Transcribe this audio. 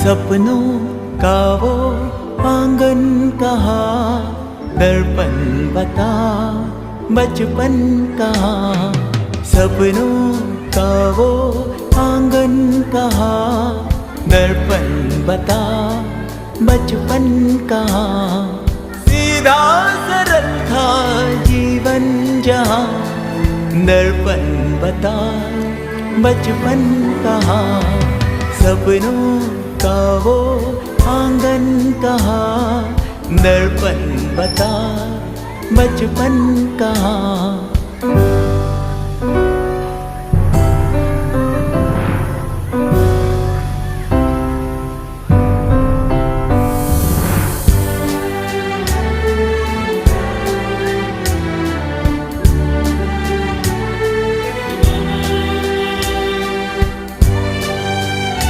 सपनों का वो आंगन कहाँ, दर्पण बता बचपन कहाँ। सपनों का वो आंगन कहाँ, दर्पण बता बचपन कहाँ। सीधा सरल था जीवन जहाँ, दर्पण बता बचपन कहाँ। सपनों का वो आंगन कहाँ, दर्पण बता बचपन कहाँ।